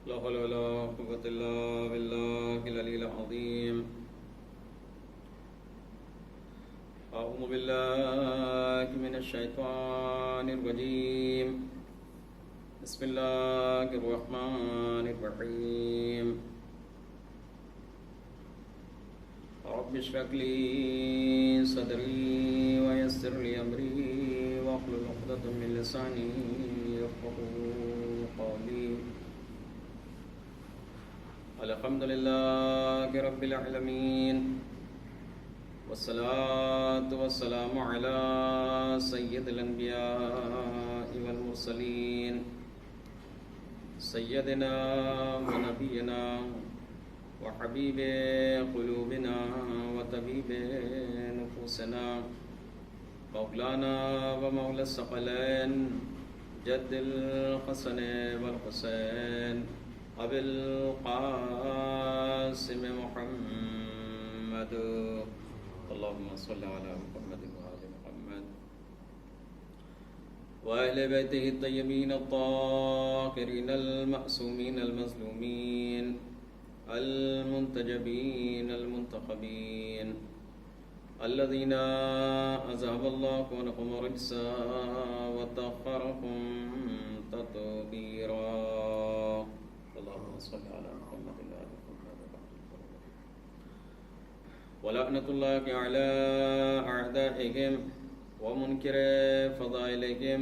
لا حول ولا قوة إلا بالله العلي العظيم. أعوذ بالله من الشيطان الرجيم. بسم الله الرحمن الرحيم. رب اشرح لي صدري ويسر لي أمري واحلل عقدة من لساني يفقهوا قولي. الحمد لله رب العالمين، والصلاة والسلام على سيد الأنبياء والمرسلين سيدنا ونبينا وحبيب قلوبنا وطبيب نفوسنا مولانا ومولى الثقلين جد الحسن والحسين أبي القاسم محمد. اللهم صل على محمد وآل محمد وأهل بيته الطيبين الطاهرين المعصومين المظلومين المنتجبين المنتخبين الذين أذهب الله عنهم الرجس وطهرهم تطهيرا. اللهم صل على محمد وآل محمد. ولعنة الله على أعدائهم ومنكر فضائلهم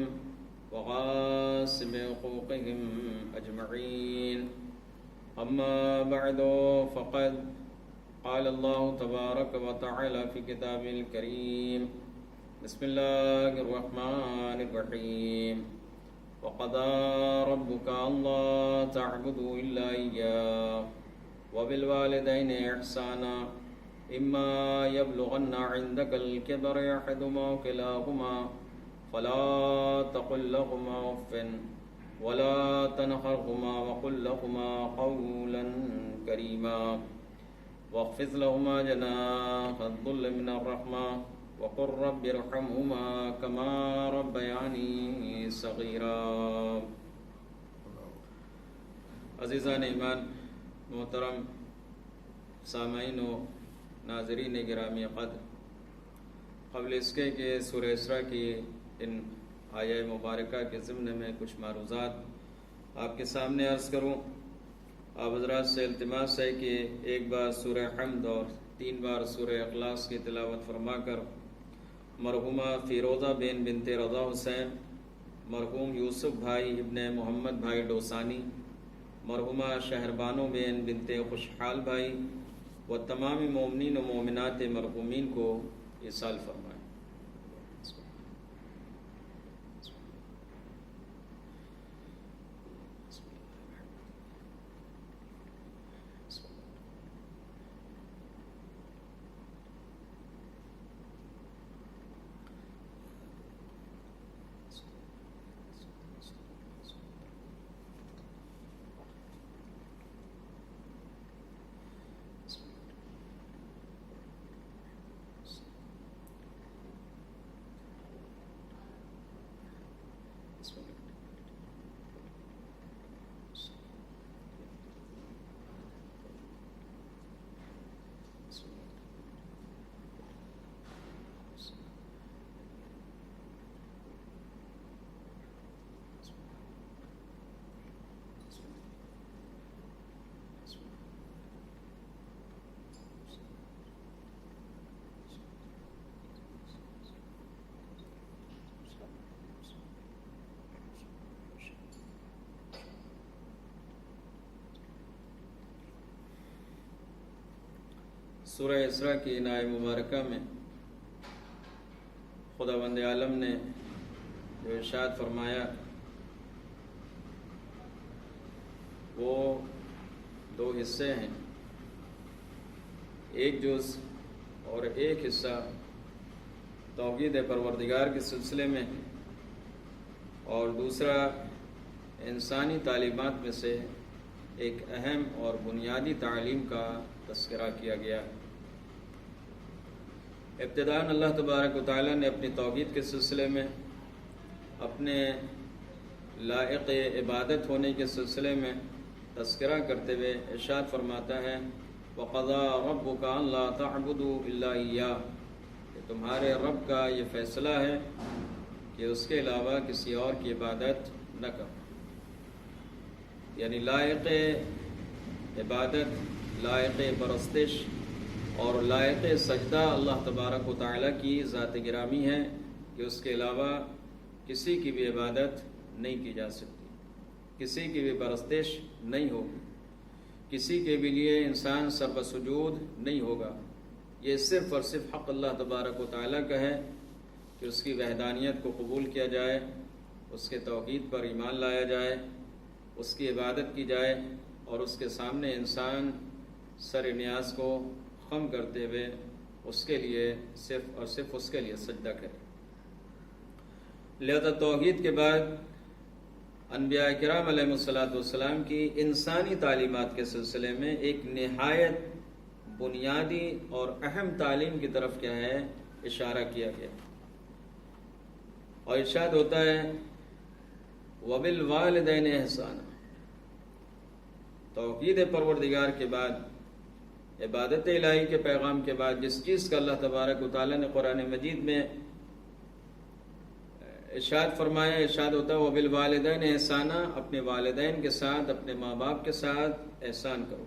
وغاصب حقوقهم أجمعين. أما بعد، فقد قال الله تبارك وتعالى في كتابه الكريم: بسم الله الرحمن الرحيم. وقضى ربك ألا تعبدوا إلا إياه وبالوالدين إحسانا إما يبلغن عندك الكبر أحدهما أو كلاهما فلا تقل لهما أف ولا تنهرهما وقل لهما قولا كريما واخفض لهما جناح الذل من الرحمة وقل رب ارحمهما كما ربياني صغيرا. عزیزان ایمان، محترم سامعین و ناظرین گرامی قدر، قبل اس کے کہ سورہ اسراء کی ان آیہ مبارکہ کے ضمن میں کچھ معروضات آپ کے سامنے عرض کروں، آپ حضرات سے التماس ہے کہ ایک بار سورہ حمد اور 3 بار سورہ اخلاص کی تلاوت فرما کر مرحومہ فیروزہ بنت رضا حسین، مرحوم یوسف بھائی ابن محمد بھائی ڈوسانی، مرحومہ شہربانو بنت خوشحال بھائی و تمام مومنین و مومنات مرحومین کو ایصال فرمائیں. سورہ اسراء کی ان آیہ مبارکہ میں خداوند عالم نے جو ارشاد فرمایا وہ 2 حصے ہیں، ایک جز اور ایک حصہ توحید پروردگار کے سلسلے میں، اور دوسرا انسانی تعلیمات میں سے ایک اہم اور بنیادی تعلیم کا تذکرہ کیا گیا. ابتداءً اللہ تبارک و تعالیٰ نے اپنی توحید کے سلسلے میں، اپنے لائق عبادت ہونے کے سلسلے میں تذکرہ کرتے ہوئے ارشاد فرماتا ہے وَقَضَىٰ رَبُّكَ أَلَّا تَعْبُدُوا إِلَّا إِيَّاهُ، کہ تمہارے رب کا یہ فیصلہ ہے کہ اس کے علاوہ کسی اور کی عبادت نہ کرو، یعنی لائق عبادت، لائق پرستش اور لائق سجدہ اللہ تبارک و تعالیٰ کی ذات گرامی ہے کہ اس کے علاوہ کسی کی بھی عبادت نہیں کی جا سکتی، کسی کی بھی پرستش نہیں ہوگی، کسی کے بھی لیے انسان سر بسجود نہیں ہوگا۔ یہ صرف اور صرف حق اللہ تبارک و تعالیٰ کا ہے کہ اس کی وحدانیت کو قبول کیا جائے، اس کے توحید پر ایمان لایا جائے، اس کی عبادت کی جائے اور اس کے سامنے انسان سر نیاز کو خم کرتے ہوئے اس کے لیے صرف اور صرف اس کے لیے سجدہ کرے۔ لہذا توحید کے بعد انبیاء کرام علیہ السلام کی انسانی تعلیمات کے سلسلے میں ایک نہایت بنیادی اور اہم تعلیم کی طرف کیا ہے اشارہ کیا گیا، اور ارشاد ہوتا ہے وَبِالْوَالِدَيْنِ إِحْسَانًا۔ توحید پروردگار کے بعد، عبادت الہی کے پیغام کے بعد جس چیز کا اللہ تبارک و تعالیٰ نے قرآن مجید میں ارشاد فرمایا، ارشاد ہوتا ہے وَبِالْوَالِدَيْنِ إِحْسَانًا، اپنے والدین کے ساتھ، اپنے ماں باپ کے ساتھ احسان کرو،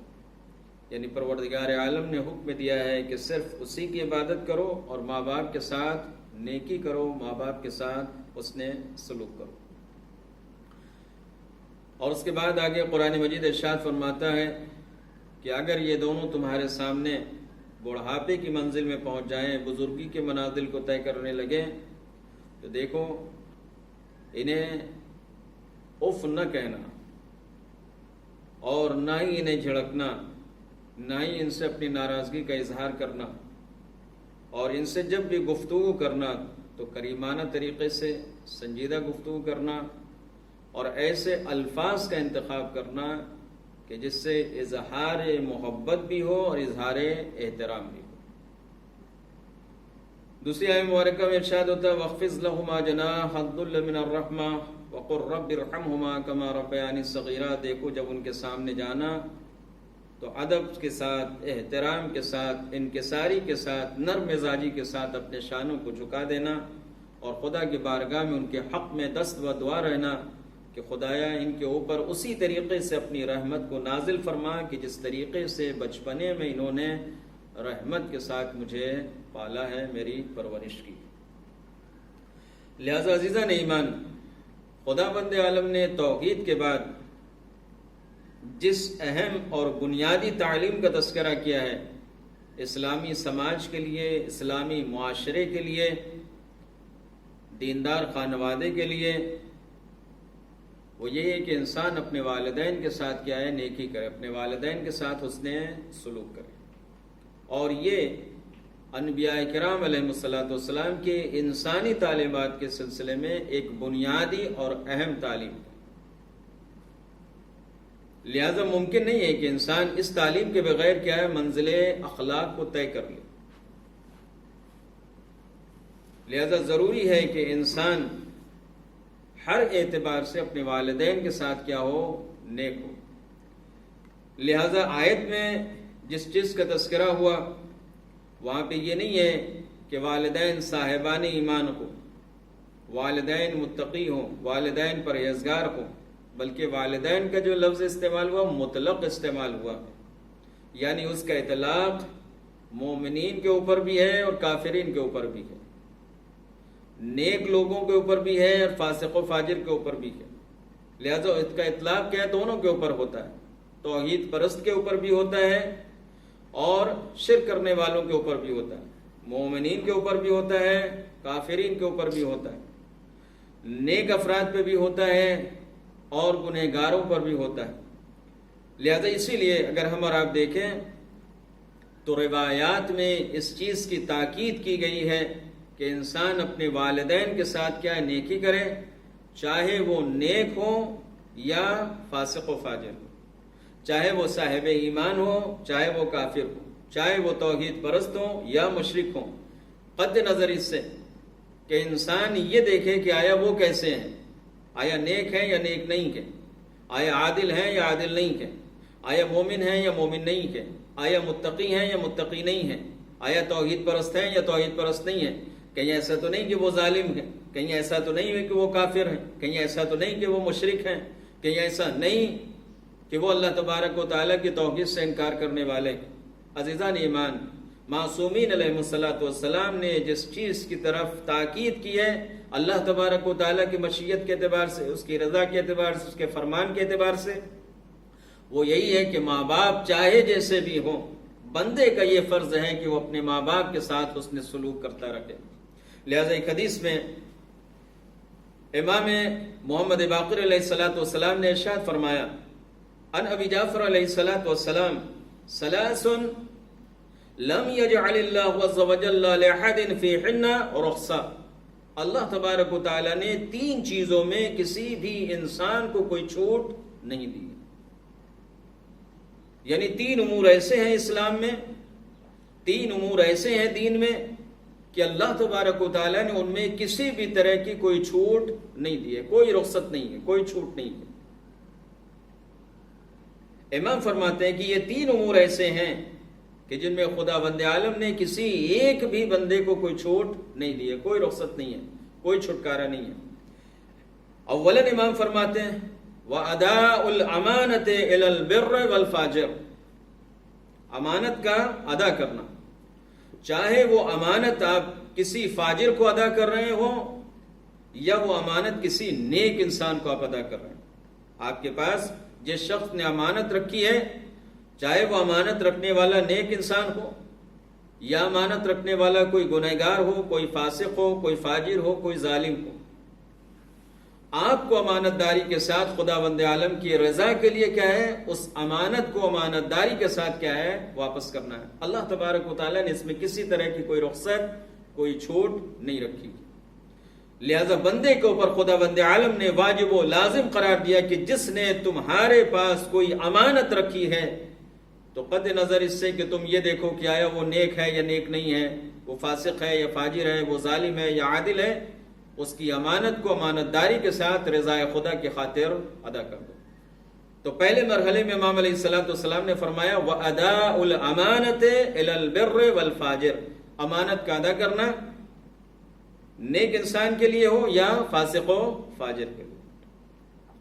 یعنی پروردگار عالم نے حکم دیا ہے کہ صرف اسی کی عبادت کرو اور ماں باپ کے ساتھ نیکی کرو، ماں باپ کے ساتھ حسن سلوک کرو۔ اور اس کے بعد آگے قرآن مجید ارشاد فرماتا ہے کہ اگر یہ دونوں تمہارے سامنے بڑھاپے کی منزل میں پہنچ جائیں، بزرگی کے منازل کو طے کرنے لگیں، تو دیکھو انہیں اف نہ کہنا اور نہ ہی انہیں جھڑکنا، نہ ہی ان سے اپنی ناراضگی کا اظہار کرنا، اور ان سے جب بھی گفتگو کرنا تو کریمانہ طریقے سے سنجیدہ گفتگو کرنا اور ایسے الفاظ کا انتخاب کرنا کہ جس سے اظہار محبت بھی ہو اور اظہار احترام بھی ہو۔ دوسری آیت مبارکہ میں ارشاد ہوتا ہے وَاخْفِضْ لَهُمَا جَنَاحَ الذُّلِّ مِنَ الرَّحْمَةِ وَقُلْ رَبِّ ارْحَمْهُمَا كَمَا رَبَّيَانِي صَغِيرًا۔ دیکھو جب ان کے سامنے جانا تو ادب کے ساتھ، احترام کے ساتھ، انکساری کے ساتھ، نرم مزاجی کے ساتھ اپنے شانوں کو جھکا دینا اور خدا کی بارگاہ میں ان کے حق میں دست و دعا رہنا کہ خدایا ان کے اوپر اسی طریقے سے اپنی رحمت کو نازل فرما کہ جس طریقے سے بچپنے میں انہوں نے رحمت کے ساتھ مجھے پالا ہے، میری پرورش کی۔ لہذا عزیزان ایمان، خدا بند عالم نے توحید کے بعد جس اہم اور بنیادی تعلیم کا تذکرہ کیا ہے اسلامی سماج کے لیے، اسلامی معاشرے کے لیے، دیندار خانوادے کے لیے، وہ یہ ہے کہ انسان اپنے والدین کے ساتھ کیا ہے نیکی کرے، اپنے والدین کے ساتھ حسن سلوک کرے، اور یہ انبیاء کرام علیہ السلام کے انسانی تعلیمات کے سلسلے میں ایک بنیادی اور اہم تعلیم ہے۔ لہذا ممکن نہیں ہے کہ انسان اس تعلیم کے بغیر کیا ہے منزل اخلاق کو طے کر لے۔ لہذا ضروری ہے کہ انسان ہر اعتبار سے اپنے والدین کے ساتھ کیا ہو نیک ہو۔ لہذا آیت میں جس چیز کا تذکرہ ہوا وہاں پہ یہ نہیں ہے کہ والدین صاحبان ایمان ہو، والدین متقی ہوں، والدین پرہیزگار ہوں، بلکہ والدین کا جو لفظ استعمال ہوا مطلق استعمال ہوا، یعنی اس کا اطلاق مومنین کے اوپر بھی ہے اور کافرین کے اوپر بھی ہے، نیک لوگوں کے اوپر بھی ہے اور فاسق و فاجر کے اوپر بھی ہے۔ لہذا اس کا اطلاق کیا ہے دونوں کے اوپر ہوتا ہے، توحید پرست کے اوپر بھی ہوتا ہے اور شرک کرنے والوں کے اوپر بھی ہوتا ہے، مومنین کے اوپر بھی ہوتا ہے، کافرین کے اوپر بھی ہوتا ہے، نیک افراد پہ بھی ہوتا ہے اور گنہگاروں پر بھی ہوتا ہے۔ لہذا اسی لیے اگر ہم اور آپ دیکھیں تو روایات میں اس چیز کی تاکید کی گئی ہے کہ انسان اپنے والدین کے ساتھ کیا نیکی کرے، چاہے وہ نیک ہو یا فاسق و فاجر ہو، چاہے وہ صاحب ایمان ہو چاہے وہ کافر ہو، چاہے وہ توحید پرست ہو یا مشرک ہو، قد نظر اس سے کہ انسان یہ دیکھے کہ آیا وہ کیسے ہیں، آیا نیک ہے یا نیک نہیں ہے، آیا عادل ہیں یا عادل نہیں ہیں، آیا مومن ہیں یا مومن نہیں ہیں، آیا متقی ہیں یا متقی نہیں ہیں، آیا توحید پرست ہیں یا توحید پرست نہیں ہیں. کہیں ایسا تو نہیں کہ وہ ظالم ہیں، کہیں ایسا تو نہیں ہے کہ وہ کافر ہیں، کہیں ایسا تو نہیں کہ وہ مشرک ہیں، کہیں ایسا نہیں کہ وہ اللہ تبارک و تعالیٰ کی توحید سے انکار کرنے والے ہیں. عزیزان ایمان، معصومین علیہ الصلاۃ والسلام نے جس چیز کی طرف تاکید کی ہے اللہ تبارک و تعالیٰ کی مشیت کے اعتبار سے، اس کی رضا کے اعتبار سے، اس کے فرمان کے اعتبار سے، وہ یہی ہے کہ ماں باپ چاہے جیسے بھی ہوں، بندے کا یہ فرض ہے کہ وہ اپنے ماں باپ کے ساتھ حسن سلوک کرتا رہے. لہذا ایک حدیث میں امام محمد باقر علیہ الصلاۃ والسلام نے ارشاد فرمایا، ان ابی جعفر علیہ الصلاۃ والسلام، ثلاث لم یجعل اللہ عز وجل لأحد فیہن رخصہ. اللہ تبارک و تعالیٰ نے 3 چیزوں میں کسی بھی انسان کو کوئی چھوٹ نہیں دی. یعنی 3 امور ایسے ہیں اسلام میں، 3 امور ایسے ہیں دین میں کہ اللہ تبارک و تعالیٰ نے ان میں کسی بھی طرح کی کوئی چھوٹ نہیں دی ہے، کوئی رخصت نہیں ہے، کوئی چھوٹ نہیں ہے. امام فرماتے ہیں کہ یہ 3 امور ایسے ہیں کہ جن میں خداوند عالم نے کسی ایک بھی بندے کو کوئی چھوٹ نہیں دی ہے، کوئی رخصت نہیں ہے، کوئی چھٹکارا نہیں ہے. اولاً امام فرماتے ہیں وَأَدَاءُ الْأَمَانَةِ إِلَى الْبِرِّ وَالْفَاجِرِ، امانت کا ادا کرنا، چاہے وہ امانت آپ کسی فاجر کو ادا کر رہے ہوں یا وہ امانت کسی نیک انسان کو آپ ادا کر رہے ہیں. آپ کے پاس جس شخص نے امانت رکھی ہے، چاہے وہ امانت رکھنے والا نیک انسان ہو یا امانت رکھنے والا کوئی گنہگار ہو، کوئی فاسق ہو، کوئی فاجر ہو، کوئی ظالم ہو، آپ کو امانت داری کے ساتھ خداوند عالم کی رضا کے لیے کیا ہے، اس امانت کو امانت داری کے ساتھ کیا ہے، واپس کرنا ہے. اللہ تبارک و تعالیٰ نے اس میں کسی طرح کی کوئی رخصت، کوئی چھوٹ نہیں رکھی. لہذا بندے کے اوپر خداوند عالم نے واجب و لازم قرار دیا کہ جس نے تمہارے پاس کوئی امانت رکھی ہے تو قد نظر اس سے کہ تم یہ دیکھو کہ آیا وہ نیک ہے یا نیک نہیں ہے، وہ فاسق ہے یا فاجر ہے، وہ ظالم ہے یا عادل ہے، اس کی امانت کو امانت داری کے ساتھ رضا خدا کی خاطر ادا کر دو. تو پہلے مرحلے میں امام علیہ الصلوۃ والسلام نے فرمایا وَأَدَاءُ الْأَمَانَةِ إِلَى الْبِرِّ وَالْفَاجِرِ، امانت کا ادا کرنا نیک انسان کے لیے ہو یا فاسق و فاجر کے لیے.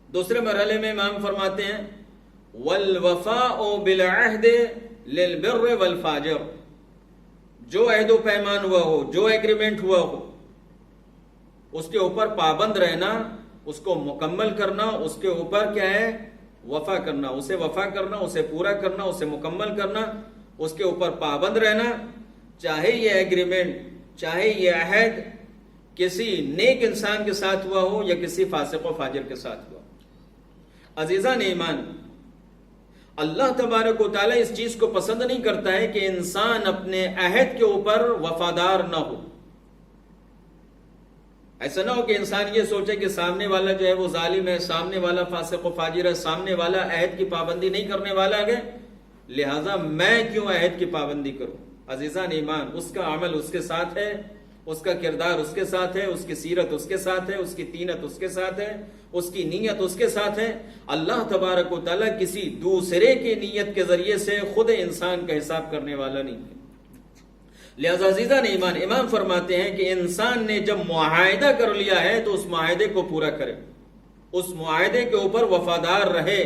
دوسرے مرحلے میں امام فرماتے ہیں وَالْوَفَاءُ بِالْعَهْدِ لِلْبِرِّ وَالْفَاجِرِ، جو عہد و پیمان ہوا ہو، جو ایگریمنٹ ہوا ہو، اس کے اوپر پابند رہنا، اس کو مکمل کرنا، اس کے اوپر کیا ہے، وفا کرنا، اسے وفا کرنا، اسے پورا کرنا، اسے مکمل کرنا، اس کے اوپر پابند رہنا، چاہے یہ ایگریمنٹ، چاہے یہ عہد کسی نیک انسان کے ساتھ ہوا ہو یا کسی فاسق و فاجر کے ساتھ ہوا. عزیزان ایمان، اللہ تبارک و تعالیٰ اس چیز کو پسند نہیں کرتا ہے کہ انسان اپنے عہد کے اوپر وفادار نہ ہو. ایسا نہ ہو کہ انسان یہ سوچے کہ سامنے والا جو ہے وہ ظالم ہے، سامنے والا فاسق و فاجر ہے، سامنے والا عہد کی پابندی نہیں کرنے والا ہے، لہذا میں کیوں عہد کی پابندی کروں. عزیزان ایمان، اس کا عمل اس کے ساتھ ہے، اس کا کردار اس کے ساتھ ہے، اس کی سیرت اس کے ساتھ ہے، اس کی تینت اس کے ساتھ ہے، اس کی نیت اس کے ساتھ ہے. اللہ تبارک و تعالیٰ کسی دوسرے کی نیت کے ذریعے سے خود انسان کا حساب کرنے والا نہیں ہے. لہذا عزیزان ایمان، امام فرماتے ہیں کہ انسان نے جب معاہدہ کر لیا ہے تو اس معاہدے کو پورا کرے، اس معاہدے کے اوپر وفادار رہے.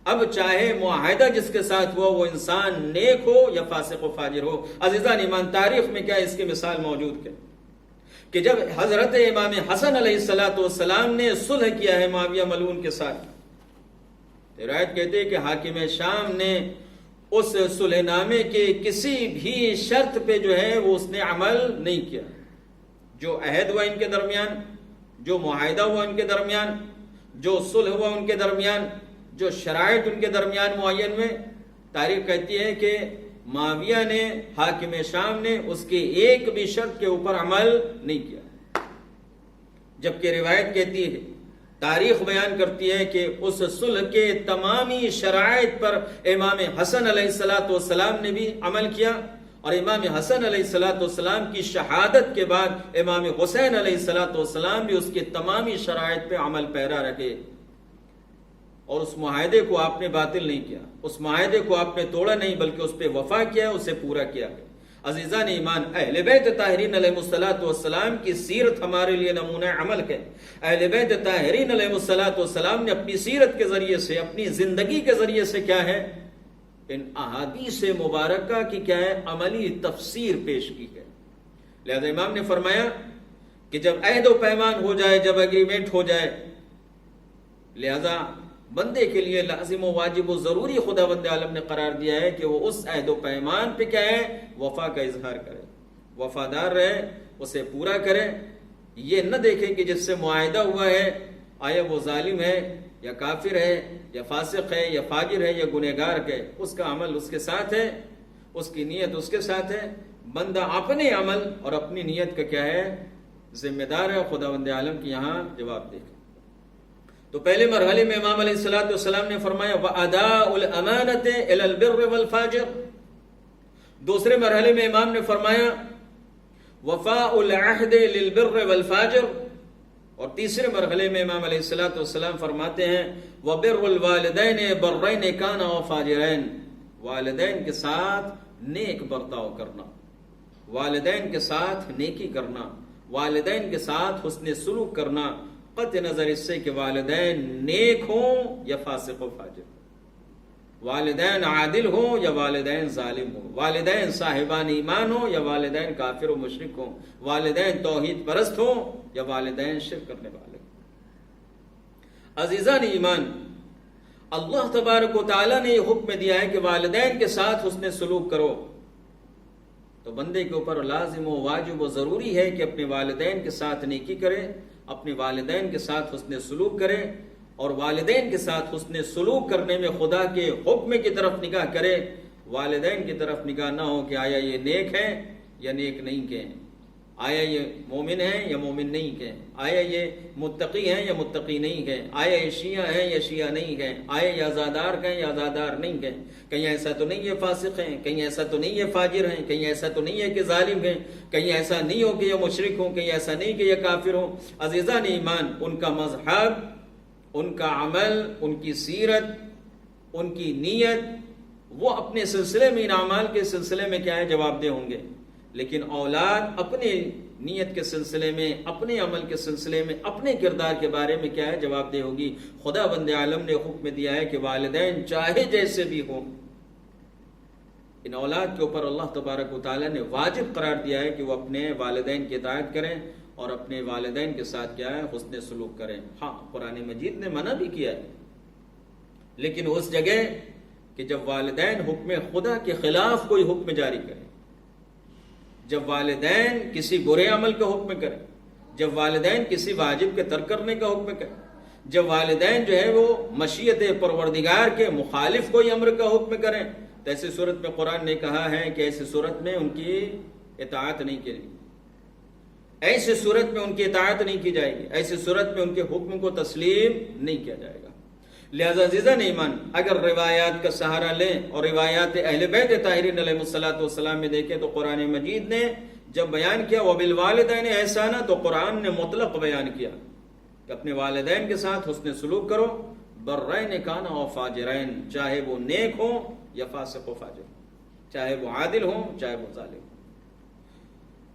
اب چاہے معاہدہ جس کے ساتھ ہوا وہ انسان نیک ہو یا فاسق و فاجر ہو. عزیزان ایمان، تاریخ میں کیا اس کی مثال موجود ہے کہ جب حضرت امام حسن علیہ السلام نے صلح کیا ہے معاویہ ملعون کے ساتھ، روایت کہتے ہیں کہ حاکم شام نے اس صلح نامے کے کسی بھی شرط پہ جو ہے وہ اس نے عمل نہیں کیا. جو عہد ہوا ان کے درمیان، جو معاہدہ ہوا ان کے درمیان، جو صلح ہوا ان کے درمیان، جو شرائط ان کے درمیان معین میں، تاریخ کہتی ہے کہ معاویہ نے، حاکم شام نے اس کے ایک بھی شرط کے اوپر عمل نہیں کیا. جبکہ روایت کہتی ہے، تاریخ بیان کرتی ہے کہ اس صلح کے تمامی شرائط پر امام حسن علیہ السلام نے بھی عمل کیا، اور امام حسن علیہ السلام کی شہادت کے بعد امام حسین علیہ السلام بھی اس کے تمامی شرائط پہ عمل پیرا رہے. اور اس معاہدے کو آپ نے باطل نہیں کیا، اس معاہدے کو آپ نے توڑا نہیں بلکہ اس پہ وفا کیا، اسے پورا کیا ہے۔ عزیزان ایمان، اہل بیت طاہرین علیہ السلام کی سیرت ہمارے لیے نمونہ عمل ہے۔ اہل بیت طاہرین علیہ السلام نے اپنی سیرت کے ذریعے سے، اپنی زندگی کے ذریعے سے کیا ہے، ان احادیث مبارکہ کی کیا ہے، عملی تفسیر پیش کی ہے۔ لہذا امام نے فرمایا کہ جب عہد و پیمان ہو جائے، جب ایگریمنٹ ہو جائے، لہذا بندے کے لیے لازم و واجب و ضروری خدا بند عالم نے قرار دیا ہے کہ وہ اس عہد و پیمان پہ کیا ہے، وفا کا اظہار کرے، وفادار رہے، اسے پورا کرے۔ یہ نہ دیکھیں کہ جس سے معاہدہ ہوا ہے آیا وہ ظالم ہے یا کافر ہے یا فاسق ہے یا فاجر ہے یا گنہگار ہے، اس کا عمل اس کے ساتھ ہے، اس کی نیت اس کے ساتھ ہے۔ بندہ اپنے عمل اور اپنی نیت کا کیا ہے، ذمہ دار ہے، خدا بند عالم کی یہاں جواب دے گا۔ تو پہلے مرحلے میں امام علیہ السلام نے فرمایا وَأَدَاءُ الْأَمَانَةِ إِلَى الْبِرِّ وَالْفَاجِرِ، دوسرے مرحلے میں امام نے فرمایا وَفَاءُ الْعَهْدِ لِلْبِرِّ وَالْفَاجِرِ، اور تیسرے مرحلے میں امام علیہ السلام فرماتے ہیں وَبِرُّ الْوَالِدَيْنِ بَرَّيْنِ كَانَ وَفَاجِرَيْنِ، والدین کے ساتھ نیک برتاؤ کرنا، والدین کے ساتھ نیکی کرنا، والدین کے ساتھ حسن سلوک کرنا، قطع نظر اس سے کہ والدین نیک ہوں یا فاسق و فاجر، والدین عادل ہوں یا والدین ظالم ہوں، والدین صاحبان ایمان ہوں یا والدین کافر و مشرک ہوں، والدین توحید پرست ہوں یا والدین شرک کرنے والے ہوں۔ عزیزان ایمان، اللہ تبارک و تعالیٰ نے یہ حکم دیا ہے کہ والدین کے ساتھ حسن سلوک کرو، تو بندے کے اوپر لازم و واجب و ضروری ہے کہ اپنے والدین کے ساتھ نیکی کرے، اپنے والدین کے ساتھ حسن سلوک کرے، اور والدین کے ساتھ حسن سلوک کرنے میں خدا کے حکم کی طرف نگاہ کرے، والدین کی طرف نگاہ نہ ہو کہ آیا یہ نیک ہے یا نیک نہیں کہ، آیا یہ مومن ہے یا مومن نہیں کہ، آیا یہ متقی ہے یا متقی نہیں کہ، آیا یہ شیعہ ہے یا شیعہ نہیں کہ، آیا یہ عزادار ہیں یا عزادار نہیں کہ، کہیں ایسا تو نہیں یہ فاسق ہیں، کہیں ایسا تو نہیں یہ فاجر ہیں، کہیں ایسا تو نہیں ہے کہ ظالم ہیں، کہیں ایسا نہیں ہو کہ یہ مشرک ہوں، کہیں ایسا نہیں کہ یہ کافر ہوں۔ عزیزان ایمان، ان کا مذہب، ان کا عمل، ان کی سیرت، ان کی نیت، وہ اپنے سلسلے میں، ان اعمال کے سلسلے میں کیا ہے، جواب دہ ہوں گے، لیکن اولاد اپنے نیت کے سلسلے میں، اپنے عمل کے سلسلے میں، اپنے کردار کے بارے میں کیا ہے، جواب دہ ہوگی۔ خدا بند عالم نے حکم دیا ہے کہ والدین چاہے جیسے بھی ہوں، ان اولاد کے اوپر اللہ تبارک و تعالیٰ نے واجب قرار دیا ہے کہ وہ اپنے والدین کی اطاعت کریں اور اپنے والدین کے ساتھ کیا ہے، حسن سلوک کریں۔ ہاں، قرآن مجید نے منع بھی کیا ہے، لیکن اس جگہ کہ جب والدین حکم خدا کے خلاف کوئی حکم جاری کریں، جب والدین کسی برے عمل کا حکم کریں، جب والدین کسی واجب کے ترک کرنے کا حکم کریں، جب والدین جو ہے وہ مشیت پروردگار کے مخالف کوئی امر کا حکم کریں، تو ایسی صورت میں قرآن نے کہا ہے کہ ایسی صورت میں ان کی اطاعت نہیں کی، ایسی صورت میں ان کی اطاعت نہیں کی جائے گی، ایسی صورت میں ان کے حکم کو تسلیم نہیں کیا جائے گا۔ لہذا عزیزان ایمان، اگر روایات کا سہارا لیں اور روایات اہل بیت طاہرین علیہ السلام میں دیکھیں تو قرآن مجید نے جب بیان کیا وَبِالْوَالِدَيْنِ احسانا، تو قرآن نے مطلق بیان کیا کہ اپنے والدین کے ساتھ حسن سلوک کرو، برین کانا و فاجرین، چاہے وہ نیک ہوں یا فاسق و فاجر، چاہے وہ عادل ہوں چاہے وہ ظالم ہوں۔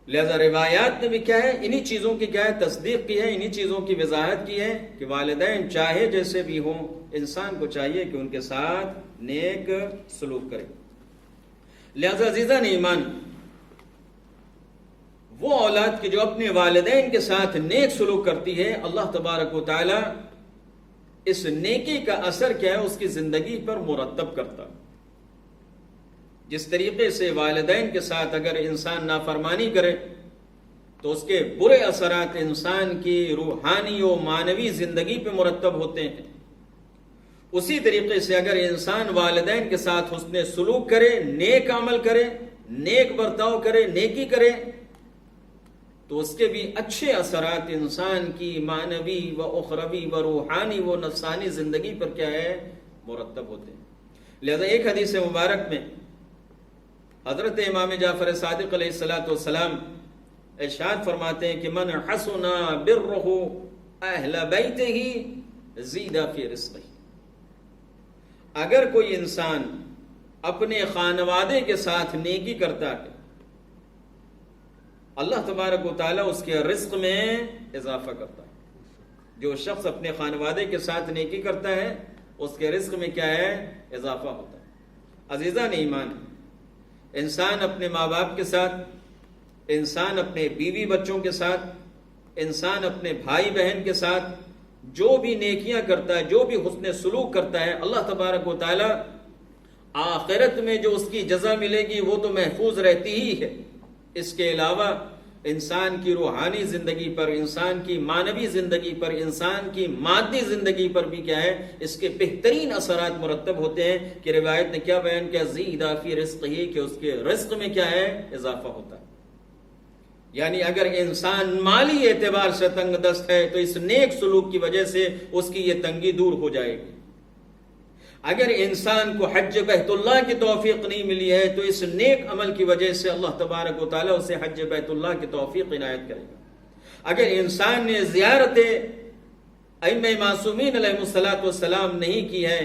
لہذا روایات نے بھی کیا ہے، انہی چیزوں کی کیا ہے، تصدیق کی ہے، انہی چیزوں کی وضاحت کی ہے کہ والدین چاہے جیسے بھی ہوں، انسان کو چاہیے کہ ان کے ساتھ نیک سلوک کرے۔ لہذا عزیزان ایمان، وہ اولاد کی جو اپنے والدین کے ساتھ نیک سلوک کرتی ہے، اللہ تبارک و تعالی اس نیکی کا اثر کیا ہے، اس کی زندگی پر مرتب کرتا۔ جس طریقے سے والدین کے ساتھ اگر انسان نافرمانی کرے تو اس کے برے اثرات انسان کی روحانی و معنوی زندگی پہ مرتب ہوتے ہیں، اسی طریقے سے اگر انسان والدین کے ساتھ حسن سلوک کرے، نیک عمل کرے، نیک برتاؤ کرے، نیکی کرے، تو اس کے بھی اچھے اثرات انسان کی معنوی و اخروی و روحانی و نفسانی زندگی پر کیا ہے، مرتب ہوتے ہیں۔ لہذا ایک حدیث مبارک میں حضرت امام جعفر صادق علیہ السلام ارشاد فرماتے ہیں کہ من حسن برہ اہل بیتہ زید فی رزقہ، اگر کوئی انسان اپنے خانوادے کے ساتھ نیکی کرتا ہے اللہ تبارک و تعالیٰ اس کے رزق میں اضافہ کرتا ہے. جو شخص اپنے خانوادے کے ساتھ نیکی کرتا ہے اس کے رزق میں کیا ہے؟ اضافہ ہوتا ہے. عزیزان ایمان، انسان اپنے ماں باپ کے ساتھ، انسان اپنے بیوی بچوں کے ساتھ، انسان اپنے بھائی بہن کے ساتھ جو بھی نیکیاں کرتا ہے، جو بھی حسن سلوک کرتا ہے، اللہ تبارک و تعالی آخرت میں جو اس کی جزا ملے گی وہ تو محفوظ رہتی ہی ہے. اس کے علاوہ انسان کی روحانی زندگی پر، انسان کی معنوی زندگی پر، انسان کی مادی زندگی پر بھی کیا ہے؟ اس کے بہترین اثرات مرتب ہوتے ہیں کہ روایت نے کیا بیان کیا؟ زیدہ فی رزقہ، کہ اس کے رزق میں کیا ہے؟ اضافہ ہوتا ہے. یعنی اگر انسان مالی اعتبار سے تنگ دست ہے تو اس نیک سلوک کی وجہ سے اس کی یہ تنگی دور ہو جائے گی. اگر انسان کو حج بیت اللہ کی توفیق نہیں ملی ہے تو اس نیک عمل کی وجہ سے اللہ تبارک و تعالیٰ اسے حج بیت اللہ کی توفیق عنایت کرے گا. اگر انسان نے زیارت ائمہ معصومین علیہ السلام نہیں کی ہے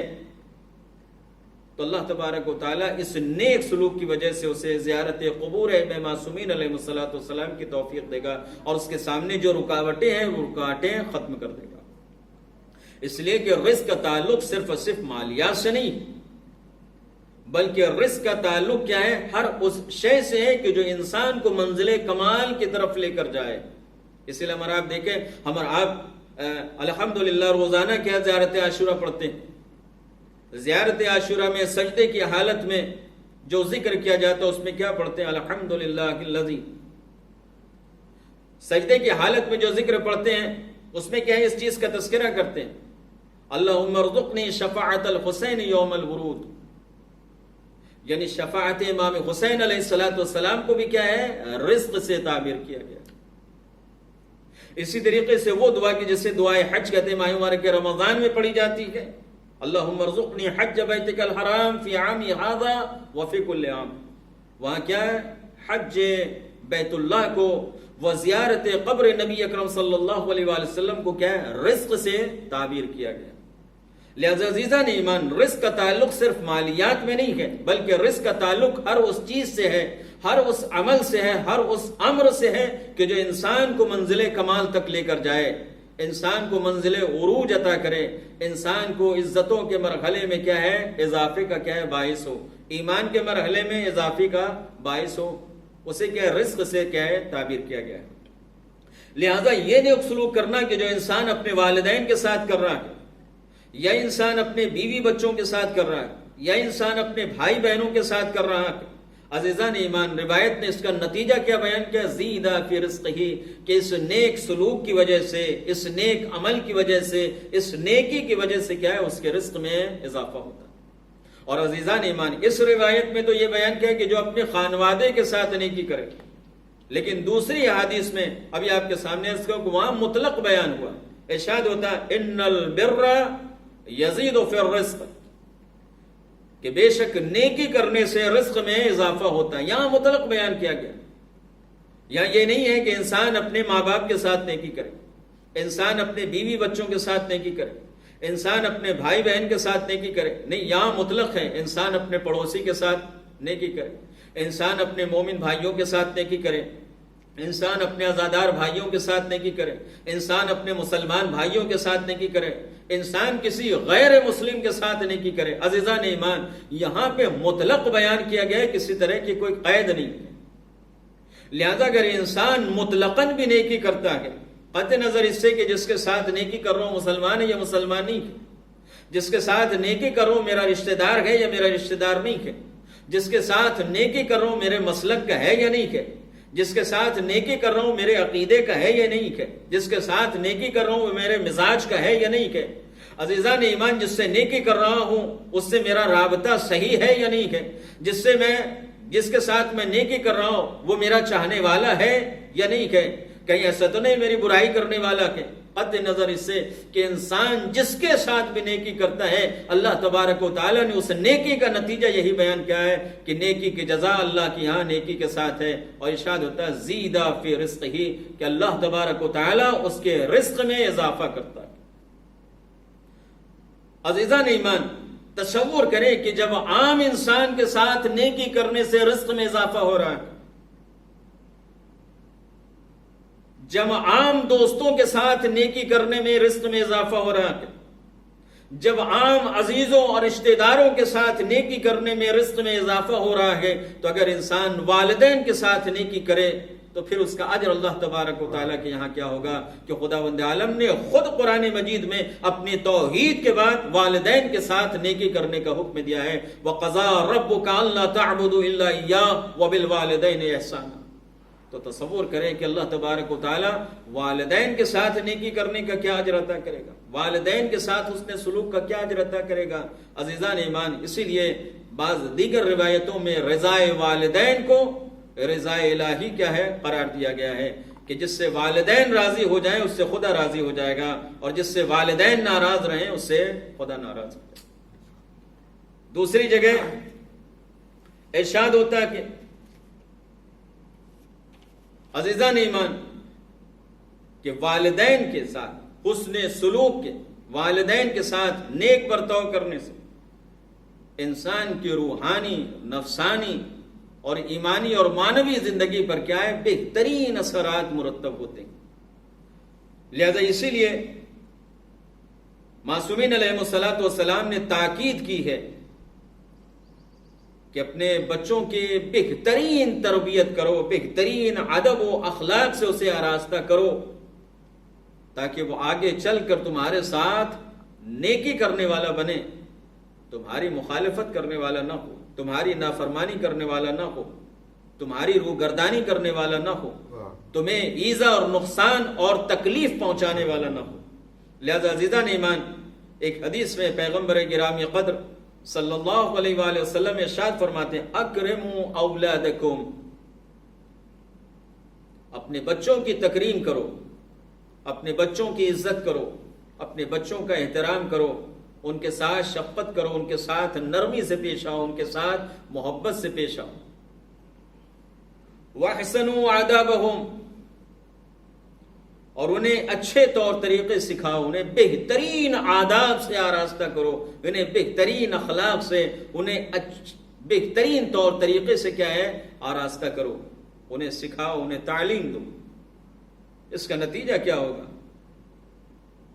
تو اللہ تبارک و تعالیٰ اس نیک سلوک کی وجہ سے اسے زیارت قبور ائمہ معصومین علیہ السلام کی توفیق دے گا اور اس کے سامنے جو رکاوٹیں ہیں وہ رکاوٹیں ختم کر دے گا. اس لیے کہ رزق کا تعلق صرف اور صرف مالیات سے نہیں بلکہ رزق کا تعلق کیا ہے؟ ہر اس شے سے ہے کہ جو انسان کو منزل کمال کی طرف لے کر جائے. اس لیے ہمارا آپ دیکھیں، ہمارا آپ الحمدللہ روزانہ کیا زیارت عاشورہ پڑھتے ہیں. زیارت عاشورہ میں سجدے کی حالت میں جو ذکر کیا جاتا ہے اس میں کیا پڑھتے ہیں؟ الحمدللہ الذی. سجدے کی حالت میں جو ذکر پڑھتے ہیں اس میں کیا ہے؟ اس چیز کا تذکرہ کرتے ہیں، اللہم ارزقنی شفاعت الحسین یوم الورود. یعنی شفاعت امام حسین علیہ السلام کو بھی کیا ہے؟ رزق سے تعبیر کیا گیا. اسی طریقے سے وہ دعا کی جسے دعائے حج کہتے ہیں، ماہ مبارک کے رمضان میں پڑھی جاتی ہے، اللہم ارزقنی حج بیتک الحرام فی عامی ھذا وفی کل عام. وہاں کیا ہے؟ حج بیت اللہ کو و زیارت قبر نبی اکرم صلی اللہ علیہ وآلہ وسلم کو کیا ہے؟ رزق سے تعبیر کیا گیا. لہذا عزیزان ایمان، رزق کا تعلق صرف مالیات میں نہیں ہے بلکہ رزق کا تعلق ہر اس چیز سے ہے، ہر اس عمل سے ہے، ہر اس امر سے ہے کہ جو انسان کو منزل کمال تک لے کر جائے، انسان کو منزل عروج عطا کرے، انسان کو عزتوں کے مرحلے میں کیا ہے؟ اضافے کا کیا ہے؟ باعث ہو. ایمان کے مرحلے میں اضافے کا باعث ہو. اسے کیا ہے؟ رزق سے کیا ہے؟ تعبیر کیا گیا ہے. لہذا یہ نیک سلوک کرنا کہ جو انسان اپنے والدین کے ساتھ کر رہا ہے، یا انسان اپنے بیوی بچوں کے ساتھ کر رہا ہے، یا انسان اپنے بھائی بہنوں کے ساتھ کر رہا ہے، عزیزان ایمان روایت نے اس کا نتیجہ کیا بیان کیا؟ زیدہ فی رزقہ، کہ اس نیک سلوک کی وجہ سے، اس نیک عمل کی وجہ سے، اس نیکی کی وجہ سے کیا ہے؟ اس کے رزق میں اضافہ ہوتا ہے. اور عزیزان ایمان اس روایت میں تو یہ بیان کیا کہ جو اپنے خانوادے کے ساتھ نیکی کرے، لیکن دوسری حدیث میں ابھی آپ کے سامنے اس کو وہاں مطلق بیان ہوا. ارشاد ہوتا ہے ان البر یزید فی الرزق، کہ بے شک نیکی کرنے سے رزق میں اضافہ ہوتا ہے. یہاں مطلق بیان کیا گیا. یہاں یہ نہیں ہے کہ انسان اپنے ماں باپ کے ساتھ نیکی کرے، انسان اپنے بیوی بچوں کے ساتھ نیکی کرے، انسان اپنے بھائی بہن کے ساتھ نیکی کرے. نہیں، یہاں مطلق ہے. انسان اپنے پڑوسی کے ساتھ نیکی کرے، انسان اپنے مومن بھائیوں کے ساتھ نیکی کرے، انسان اپنے عزادار بھائیوں کے ساتھ نیکی کرے، انسان اپنے مسلمان بھائیوں کے ساتھ نیکی کرے، انسان کسی غیر مسلم کے ساتھ نیکی کرے. عزیزان ایمان یہاں پہ مطلق بیان کیا گیا ہے، کسی طرح کی کوئی قید نہیں ہے. لہذا اگر انسان مطلقاً بھی نیکی کرتا ہے، قطع نظر اس سے کہ جس کے ساتھ نیکی کر رہا ہوں مسلمان ہے یا مسلمان نہیں ہے، جس کے ساتھ نیکی کر رہا ہوں میرا رشتہ دار ہے یا میرا رشتہ دار نہیں ہے، جس کے ساتھ نیکی کر رہا ہوں میرے مسلک کا ہے یا نہیں ہے، جس کے ساتھ نیکی کر رہا ہوں میرے عقیدے کا ہے یا نہیں ہے، جس کے ساتھ نیکی کر رہا ہوں میرے مزاج کا ہے یا نہیں ہے. عزیزان ایمان جس سے نیکی کر رہا ہوں اس سے میرا رابطہ صحیح ہے یا نہیں ہے، جس کے ساتھ میں نیکی کر رہا ہوں وہ میرا چاہنے والا ہے یا نہیں ہے، کہیں ایسا تو نہیں میری برائی کرنے والا کہ. قطع نظر اس سے کہ انسان جس کے ساتھ بھی نیکی کرتا ہے اللہ تبارک و تعالیٰ نے اس نیکی کا نتیجہ یہی بیان کیا ہے کہ نیکی کی جزا اللہ کی ہاں نیکی کے ساتھ ہے. اور ارشاد ہوتا ہے زیدہ فی رزقہ، کہ اللہ تبارک و تعالیٰ اس کے رزق میں اضافہ کرتا ہے. عزیزان ایمان تصور کریں کہ جب عام انسان کے ساتھ نیکی کرنے سے رزق میں اضافہ ہو رہا ہے، جب عام دوستوں کے ساتھ نیکی کرنے میں رزق میں اضافہ ہو رہا ہے، جب عام عزیزوں اور رشتہ داروں کے ساتھ نیکی کرنے میں رزق میں اضافہ ہو رہا ہے، تو اگر انسان والدین کے ساتھ نیکی کرے تو پھر اس کا اجر اللہ تبارک و تعالیٰ کے یہاں کیا ہوگا کہ خداوند عالم نے خود قرآن مجید میں اپنی توحید کے بعد والدین کے ساتھ نیکی کرنے کا حکم دیا ہے، وَقَضَىٰ رَبُّكَ أَلَّا تَعْبُدُوا إِلَّا إِيَّاهُ وَبِالْوَالِدَيْنِ إِحْسَانًا۔ تو تصور کریں کہ اللہ تبارک و تعالیٰ والدین کے ساتھ نیکی کرنے کا کیا اجر عطا کرے گا، والدین کے ساتھ حسن سلوک کا کیا اجر عطا کرے گا۔ عزیزان ایمان، اسی لیے بعض دیگر روایتوں میں رضائے والدین کو رضائے الہی کیا ہے قرار دیا گیا ہے، کہ جس سے والدین راضی ہو جائیں اس سے خدا راضی ہو جائے گا، اور جس سے والدین ناراض رہیں اس سے خدا ناراض ہو جائے گا۔ دوسری جگہ ارشاد ہوتا ہے کہ عزیزان ایمان کہ والدین کے ساتھ حسن سلوک کے، والدین کے ساتھ نیک برتاؤ کرنے سے انسان کی روحانی، نفسانی اور ایمانی اور معنوی زندگی پر کیا ہے بہترین اثرات مرتب ہوتے ہیں۔ لہذا اسی لیے معصومین علیہ الصلوۃ والسلام نے تاکید کی ہے کہ اپنے بچوں کی بہترین تربیت کرو، بہترین ادب و اخلاق سے اسے آراستہ کرو، تاکہ وہ آگے چل کر تمہارے ساتھ نیکی کرنے والا بنے، تمہاری مخالفت کرنے والا نہ ہو، تمہاری نافرمانی کرنے والا نہ ہو، تمہاری روگردانی کرنے والا نہ ہو، تمہیں ایذا اور نقصان اور تکلیف پہنچانے والا نہ ہو۔ لہذا عزیزان ایمان، ایک حدیث میں پیغمبر گرامی قدر صلی اللہ علیہ وآلہ وسلم ارشاد فرماتے ہیں، اکرموا اولادکم، اپنے بچوں کی تکریم کرو، اپنے بچوں کی عزت کرو، اپنے بچوں کا احترام کرو، ان کے ساتھ شفقت کرو، ان کے ساتھ نرمی سے پیش آؤ، ان کے ساتھ محبت سے پیش آؤ۔ وَاحْسَنُوا آدَابَهُمْ، اور انہیں اچھے طور طریقے سکھاؤ، انہیں بہترین آداب سے آراستہ کرو، انہیں بہترین اخلاق سے، انہیں بہترین طور طریقے سے کیا ہے آراستہ کرو، انہیں سکھاؤ، انہیں تعلیم دو۔ اس کا نتیجہ کیا ہوگا؟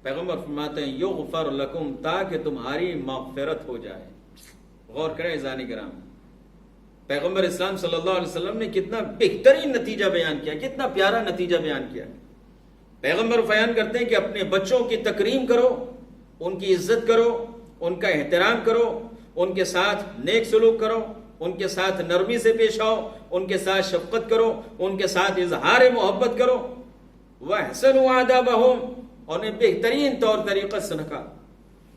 پیغمبر فرماتے ہیں یغفر لکم، تاکہ تمہاری مغفرت ہو جائے۔ غور کریں عزیزان کرام، پیغمبر اسلام صلی اللہ علیہ وسلم نے کتنا بہترین نتیجہ بیان کیا، کتنا پیارا نتیجہ بیان کیا۔ پیغمبر بیان کرتے ہیں کہ اپنے بچوں کی تکریم کرو، ان کی عزت کرو، ان کا احترام کرو، ان کے ساتھ نیک سلوک کرو، ان کے ساتھ نرمی سے پیش آؤ، ان کے ساتھ شفقت کرو، ان کے ساتھ اظہار محبت کرو۔ وَاحْسَنُوا آدَابَهُمْ، انہیں بہترین طور طریقہ سے سکھا،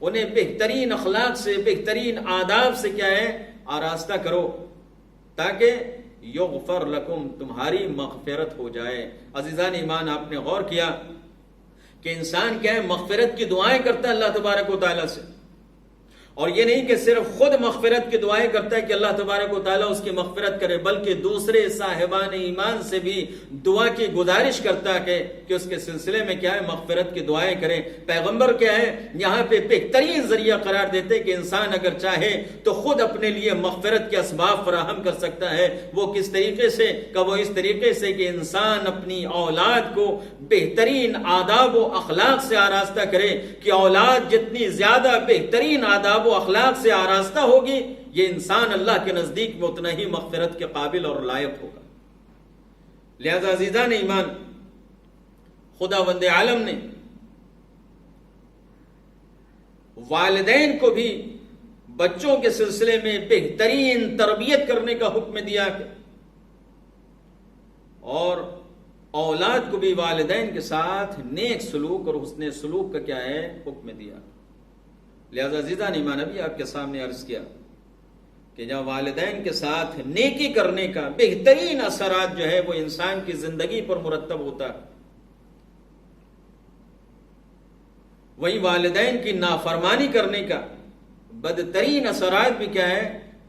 انہیں بہترین اخلاق سے، بہترین آداب سے کیا ہے آراستہ کرو، تاکہ یغفر لکم، تمہاری مغفرت ہو جائے۔ عزیزان ایمان، آپ نے غور کیا کہ انسان کیا ہے مغفرت کی دعائیں کرتا ہے اللہ تبارک و تعالیٰ سے، اور یہ نہیں کہ صرف خود مغفرت کی دعائیں کرتا ہے کہ اللہ تبارک و تعالیٰ اس کی مغفرت کرے، بلکہ دوسرے صاحبان ایمان سے بھی دعا کی گزارش کرتا ہے کہ اس کے سلسلے میں کیا ہے مغفرت کی دعائیں کریں۔ پیغمبر کیا ہے یہاں پہ بہترین ذریعہ قرار دیتے کہ انسان اگر چاہے تو خود اپنے لیے مغفرت کے اسباب فراہم کر سکتا ہے۔ وہ کس طریقے سے؟ کہ وہ اس طریقے سے کہ انسان اپنی اولاد کو بہترین آداب و اخلاق سے آراستہ کرے، کہ اولاد جتنی زیادہ بہترین آداب و اخلاق سے آراستہ ہوگی، یہ انسان اللہ کے نزدیک میں اتنا ہی مغفرت کے قابل اور لائق ہوگا۔ لہذا عزیزان ایمان، خداوند عالم نے والدین کو بھی بچوں کے سلسلے میں بہترین تربیت کرنے کا حکم دیا، اور اولاد کو بھی والدین کے ساتھ نیک سلوک اور حسن سلوک کا کیا ہے حکم دیا۔ لہذا عزیزان ایمان، ابھی آپ کے سامنے عرض کیا کہ جب والدین کے ساتھ نیکی کرنے کا بہترین اثرات جو ہے وہ انسان کی زندگی پر مرتب ہوتا ہے، وہی والدین کی نافرمانی کرنے کا بدترین اثرات بھی کیا ہے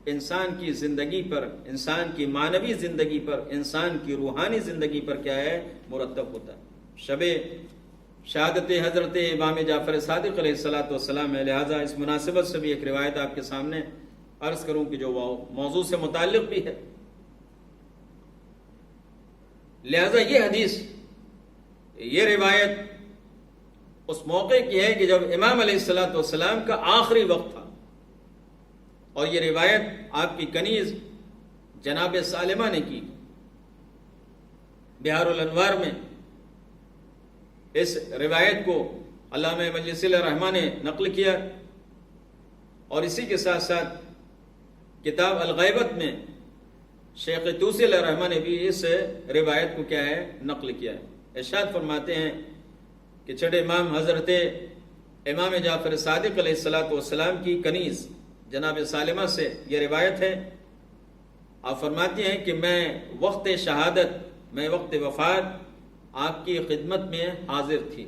انسان کی زندگی پر، انسان کی معنوی زندگی پر، انسان کی روحانی زندگی پر کیا ہے مرتب ہوتا ہے۔ شہادت حضرت امام جعفر صادق علیہ الصلوۃ والسلام ہے، لہٰذا اس مناسبت سے بھی ایک روایت آپ کے سامنے عرض کروں کہ جو موضوع سے متعلق بھی ہے۔ لہٰذا یہ حدیث، یہ روایت اس موقع کی ہے کہ جب امام علیہ الصلوۃ والسلام کا آخری وقت تھا، اور یہ روایت آپ کی کنیز جناب سالمہ نے کی۔ بہار الانوار میں اس روایت کو علامہ مجلسی الرحمہ نے نقل کیا، اور اسی کے ساتھ ساتھ کتاب الغیبت میں شیخ توسی الرحمہ نے بھی اس روایت کو کیا ہے نقل کیا ہے۔ ارشاد فرماتے ہیں کہ چھٹے امام حضرت امام جعفر صادق علیہ الصلوۃ والسلام کی کنیز جناب سالمہ سے یہ روایت ہے۔ آپ فرماتے ہیں کہ میں وقت شہادت، میں وقت وفات آپ کی خدمت میں حاضر تھی،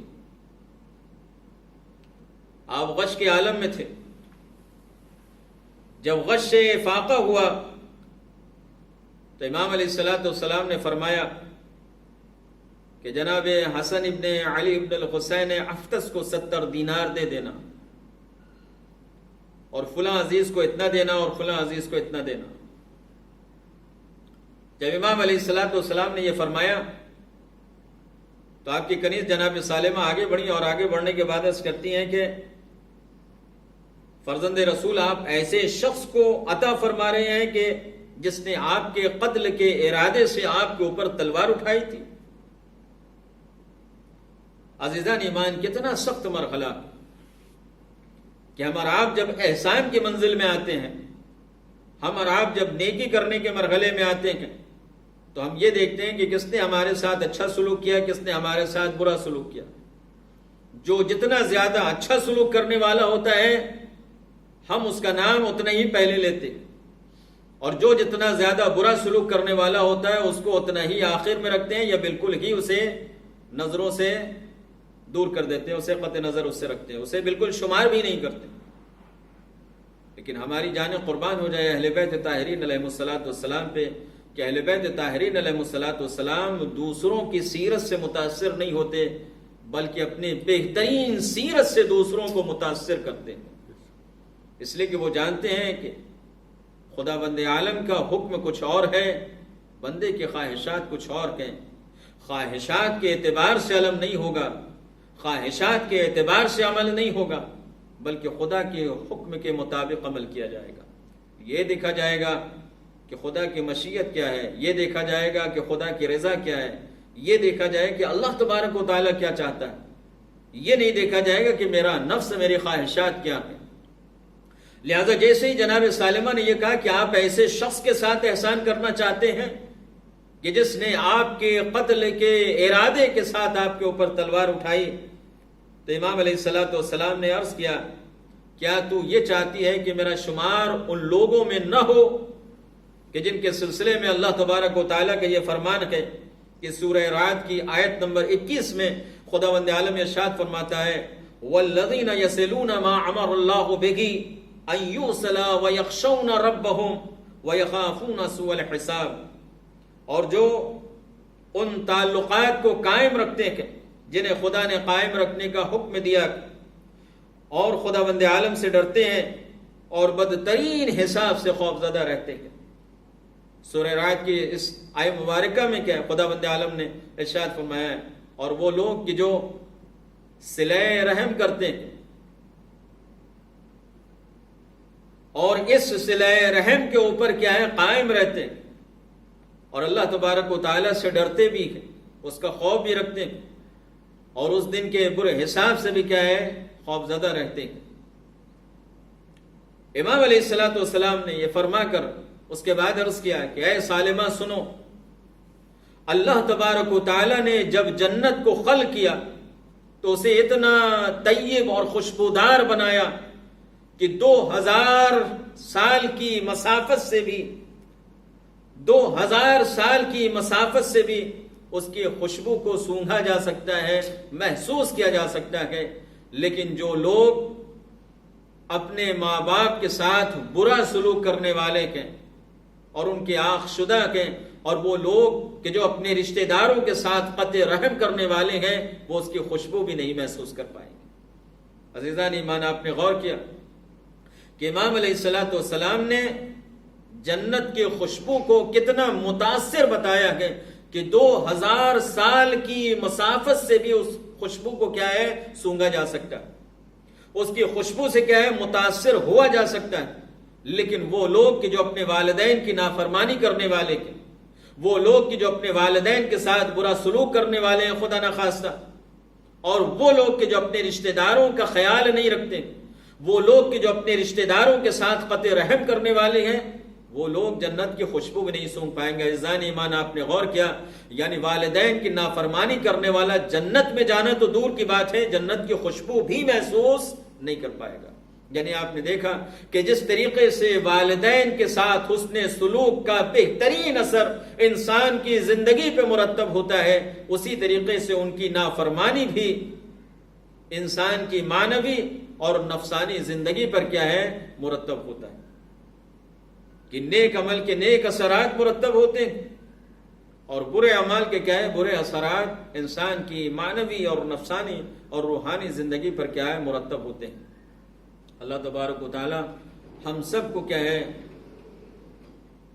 آپ غش کے عالم میں تھے۔ جب غش سے فاقہ ہوا تو امام علیہ الصلوۃ والسلام نے فرمایا کہ جناب حسن ابن علی ابن الحسین افطس کو 70 دینار دے دینا، اور فلاں عزیز کو اتنا دینا، اور فلاں عزیز کو اتنا دینا۔ جب امام علیہ الصلوۃ والسلام نے یہ فرمایا تو آپ کی کنیز جناب سالمہ آگے بڑھی، اور آگے بڑھنے کے بعد عرض کرتی ہیں کہ فرزند رسول، آپ ایسے شخص کو عطا فرما رہے ہیں کہ جس نے آپ کے قتل کے ارادے سے آپ کے اوپر تلوار اٹھائی تھی۔ عزیزان ایمان، کتنا سخت مرحلہ کہ ہم اور آپ جب احسان کی منزل میں آتے ہیں، ہم اور آپ جب نیکی کرنے کے مرحلے میں آتے ہیں، تو ہم یہ دیکھتے ہیں کہ کس نے ہمارے ساتھ اچھا سلوک کیا، کس نے ہمارے ساتھ برا سلوک کیا۔ جو جتنا زیادہ اچھا سلوک کرنے والا ہوتا ہے، ہم اس کا نام اتنا ہی پہلے لیتے، اور جو جتنا زیادہ برا سلوک کرنے والا ہوتا ہے اس کو اتنا ہی آخر میں رکھتے ہیں، یا بالکل ہی اسے نظروں سے دور کر دیتے ہیں، اسے قطع نظر اس سے رکھتے ہیں، اسے بالکل شمار بھی نہیں کرتے۔ لیکن ہماری جانیں قربان ہو جائے اہل بیت طاہرین علیہ الصلوۃ والسلام پہ، کہ اہل بیت طاہرین علیہ الصلوۃ والسلام دوسروں کی سیرت سے متاثر نہیں ہوتے، بلکہ اپنے بہترین سیرت سے دوسروں کو متاثر کرتے ہیں، اس لیے کہ وہ جانتے ہیں کہ خدا بند عالم کا حکم کچھ اور ہے، بندے کی خواہشات کچھ اور ہیں۔ خواہشات کے اعتبار سے علم نہیں ہوگا، خواہشات کے اعتبار سے عمل نہیں ہوگا، بلکہ خدا کے حکم کے مطابق عمل کیا جائے گا۔ یہ دیکھا جائے گا کہ خدا کی مشیت کیا ہے، یہ دیکھا جائے گا کہ خدا کی رضا کیا ہے، یہ دیکھا جائے کہ اللہ تبارک و تعالیٰ کیا چاہتا ہے، یہ نہیں دیکھا جائے گا کہ میرا نفس، میری خواہشات کیا ہے۔ لہذا جیسے ہی جناب سالمہ نے یہ کہا کہ آپ ایسے شخص کے ساتھ احسان کرنا چاہتے ہیں کہ جس نے آپ کے قتل کے ارادے کے ساتھ آپ کے اوپر تلوار اٹھائی، تو امام علیہ الصلوۃ والسلام نے عرض کیا، کیا تو یہ چاہتی ہے کہ میرا شمار ان لوگوں میں نہ ہو کہ جن کے سلسلے میں اللہ تبارک و تعالیٰ کا یہ فرمان ہے کہ سورہ رعد کی آیت نمبر 21 میں خداوند عالم ارشاد فرماتا ہے، وَالَّذِينَ يَصِلُونَ مَا أَمَرَ اللَّهُ بِهِ أَن يُوصَلَ وَيَخْشَوْنَ رَبَّهُمْ وَيَخَافُونَ سُوءَ الْحِسَابِ، اور جو ان تعلقات کو قائم رکھتے ہیں جنہیں خدا نے قائم رکھنے کا حکم دیا، اور خداوند عالم سے ڈرتے ہیں، اور بدترین حساب سے خوفزدہ رہتے ہیں۔ سورہ رعد کی اس آیت مبارکہ میں کیا ہے؟ خداوند عالم نے ارشاد فرمایا ہے، اور وہ لوگ کہ جو صلہ رحم کرتے ہیں اور اس صلہ رحم کے اوپر کیا ہے قائم رہتے ہیں، اور اللہ تبارک و تعالیٰ سے ڈرتے بھی ہیں، اس کا خوف بھی رکھتے ہیں، اور اس دن کے برے حساب سے بھی کیا ہے خوف زدہ رہتے ہیں۔ امام علیہ الصلوۃ والسلام نے یہ فرما کر اس کے بعد عرض کیا کہ اے سالمہ سنو، اللہ تبارک و تعالیٰ نے جب جنت کو خلق کیا تو اسے اتنا طیب اور خوشبودار بنایا کہ 2000 سال کی مسافت سے بھی 2000 سال کی مسافت سے بھی اس کی خوشبو کو سونگھا جا سکتا ہے، محسوس کیا جا سکتا ہے۔ لیکن جو لوگ اپنے ماں باپ کے ساتھ برا سلوک کرنے والے ہیں اور ان کے آخ شدہ کے، اور وہ لوگ کہ جو اپنے رشتہ داروں کے ساتھ قطع رحم کرنے والے ہیں، وہ اس کی خوشبو بھی نہیں محسوس کر پائیں گے۔ عزیزان ایمان، آپ نے غور کیا کہ امام علیہ السلام نے جنت کی خوشبو کو کتنا متاثر بتایا ہے کہ 2000 سال کی مسافت سے بھی اس خوشبو کو کیا ہے سونگا جا سکتا ہے، اس کی خوشبو سے کیا ہے متاثر ہوا جا سکتا ہے۔ لیکن وہ لوگ کہ جو اپنے والدین کی نافرمانی کرنے والے کے، وہ لوگ کہ جو اپنے والدین کے ساتھ برا سلوک کرنے والے ہیں خدا نخواستہ، اور وہ لوگ کہ جو اپنے رشتہ داروں کا خیال نہیں رکھتے، وہ لوگ کہ جو اپنے رشتہ داروں کے ساتھ قطع رحم کرنے والے ہیں، وہ لوگ جنت کی خوشبو بھی نہیں سونگ پائیں گے۔ عزیزان ایمان، آپ نے غور کیا، یعنی والدین کی نافرمانی کرنے والا جنت میں جانا تو دور کی بات ہے، جنت کی خوشبو بھی محسوس نہیں کر پائے گا۔ یعنی آپ نے دیکھا کہ جس طریقے سے والدین کے ساتھ حسن سلوک کا بہترین اثر انسان کی زندگی پہ مرتب ہوتا ہے، اسی طریقے سے ان کی نافرمانی بھی انسان کی معنوی اور نفسانی زندگی پر کیا ہے مرتب ہوتا ہے، کہ نیک عمل کے نیک اثرات مرتب ہوتے ہیں، اور برے اعمال کے کیا ہے برے اثرات انسان کی معنوی اور نفسانی اور روحانی زندگی پر کیا ہے مرتب ہوتے ہیں۔ اللہ تبارک و تعالی ہم سب کو کیا ہے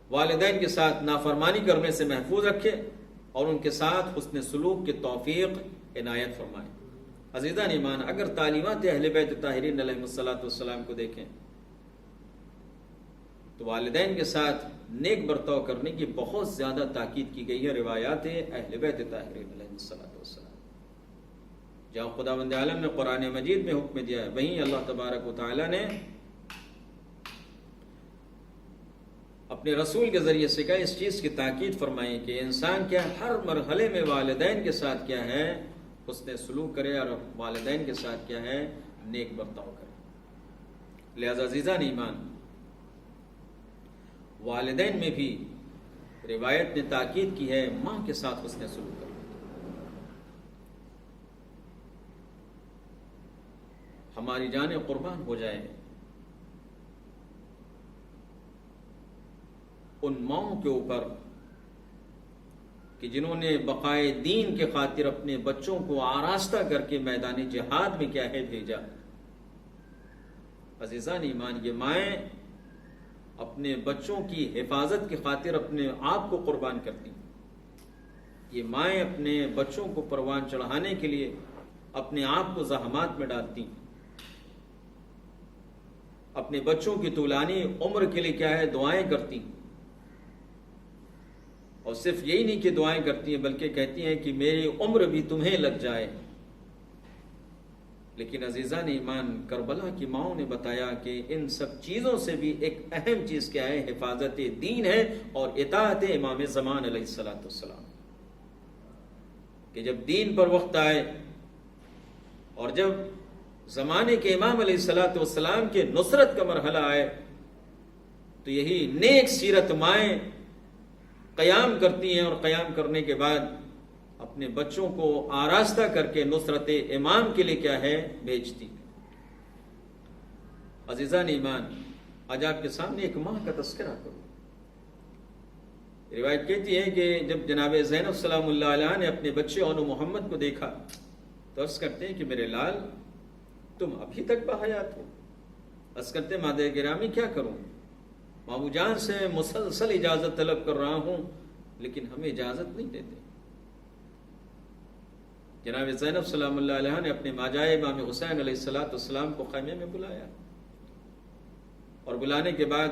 والدین کے ساتھ نافرمانی کرنے سے محفوظ رکھے، اور ان کے ساتھ حسن سلوک کی توفیق عنایت فرمائے۔ عزیزان ایمان، اگر تعلیمات اہل بیت طاہرین علیہ السلام کو دیکھیں تو والدین کے ساتھ نیک برتاؤ کرنے کی بہت زیادہ تاکید کی گئی ہے۔ روایات اہل بیت طاہرین علیہ السلام، جہاں خداوند عالم نے قرآن مجید میں حکم دیا ہے، وہیں اللہ تبارک و تعالی نے اپنے رسول کے ذریعے سے کیا اس چیز کی تاکید فرمائی کہ انسان کیا ہر مرحلے میں والدین کے ساتھ کیا ہے حسن سلوک کرے، اور والدین کے ساتھ کیا ہے نیک برتاؤ کرے۔ لہذا عزیزان ایمان، والدین میں بھی روایت نے تاکید کی ہے ماں کے ساتھ حسن سلوک کرے۔ ہماری جانیں قربان ہو جائیں ان ماؤں کے اوپر کہ جنہوں نے بقائے دین کے خاطر اپنے بچوں کو آراستہ کر کے میدان جہاد میں کیا ہے بھیجا۔ عزیزان ایمان، یہ مائیں اپنے بچوں کی حفاظت کی خاطر اپنے آپ کو قربان کرتی ہیں۔ یہ مائیں اپنے بچوں کو پروان چڑھانے کے لیے اپنے آپ کو زحمات میں ڈالتی ہیں، اپنے بچوں کی طولانی عمر کے لیے کیا ہے دعائیں کرتی ہیں، اور صرف یہی نہیں کہ دعائیں کرتی ہیں بلکہ کہتی ہیں کہ میری عمر بھی تمہیں لگ جائے۔ لیکن عزیزان ایمان، کربلا کی ماؤں نے بتایا کہ ان سب چیزوں سے بھی ایک اہم چیز کیا ہے حفاظت دین ہے اور اطاعت امام زمان علیہ السلام، کہ جب دین پر وقت آئے اور جب زمانے کے امام علیہ السلام کے نصرت کا مرحلہ آئے تو یہی نیک سیرت مائیں قیام کرتی ہیں، اور قیام کرنے کے بعد اپنے بچوں کو آراستہ کر کے نصرت امام کے لیے کیا ہے بھیجتی۔ عزیزان ایمان، آج آپ کے سامنے ایک ماں کا تذکرہ کروں۔ روایت کہتی ہے کہ جب جناب زینب سلام اللہ علیہ نے اپنے بچے اونو محمد کو دیکھا تو عرض کرتے ہیں کہ میرے لال، تم ابھی تک باحیات ہو۔ عرض کرتے مادر گرامی کیا کروں، مامو جان سے مسلسل اجازت طلب کر رہا ہوں لیکن ہمیں اجازت نہیں دیتے۔ جناب زینب سلام اللہ علیہ نے اپنے ماجائے امام حسین علیہ السلام کو خیمے میں بلایا، اور بلانے کے بعد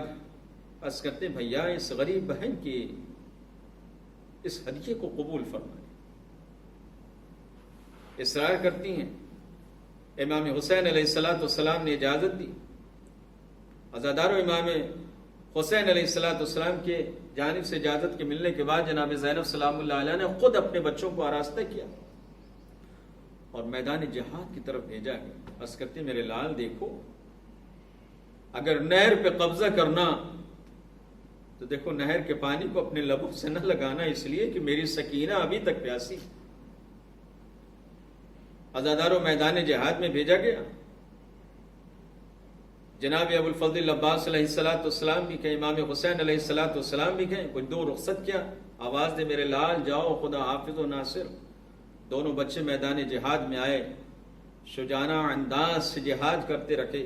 عرض کرتے بھیا اس غریب بہن کی اس ہدیے کو قبول فرمائیں۔ اصرار کرتی ہیں، امام حسین علیہ السلام نے اجازت دی۔ عزادار امام حسین علیہ السلام کے جانب سے اجازت کے ملنے کے بعد جناب زینب سلام اللہ علیہ نے خود اپنے بچوں کو آراستہ کیا اور میدان جہاد کی طرف بھیجا ہے۔ عرض کرتے میرے لال دیکھو، اگر نہر پہ قبضہ کرنا تو دیکھو نہر کے پانی کو اپنے لبوں سے نہ لگانا، اس لیے کہ میری سکینہ ابھی تک پیاسی۔ عزاداروں میدان جہاد میں بھیجا گیا، جناب ابو الفضل عباس علیہ السلام بھی کہیں، امام حسین علیہ السلام بھی کہیں، کچھ دور رخصت کیا، آواز دے میرے لال جاؤ خدا حافظ و ناصر۔ دونوں بچے میدان جہاد میں آئے، شجاعانہ انداز سے جہاد کرتے رکھے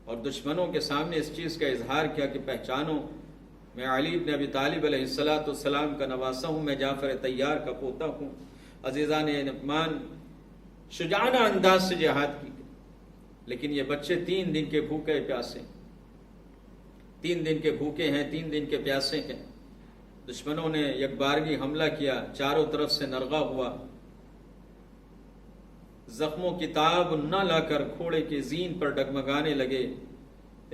اور دشمنوں کے سامنے اس چیز کا اظہار کیا کہ پہچانو میں علی بن ابی طالب علیہ السلام کا نواسا ہوں، میں جعفر طیار کا پوتا ہوں۔ عزیزان ایمان، شجاعانہ انداز سے جہاد کی، لیکن یہ بچے 3 دن کے بھوکے پیاسے، 3 دن کے بھوکے ہیں، 3 دن کے پیاسے ہیں۔ دشمنوں نے یکبارگی حملہ کیا، چاروں طرف سے نرغہ ہوا، زخموں کی تاب نہ لا کر گھوڑے کی زین پر ڈگمگانے لگے۔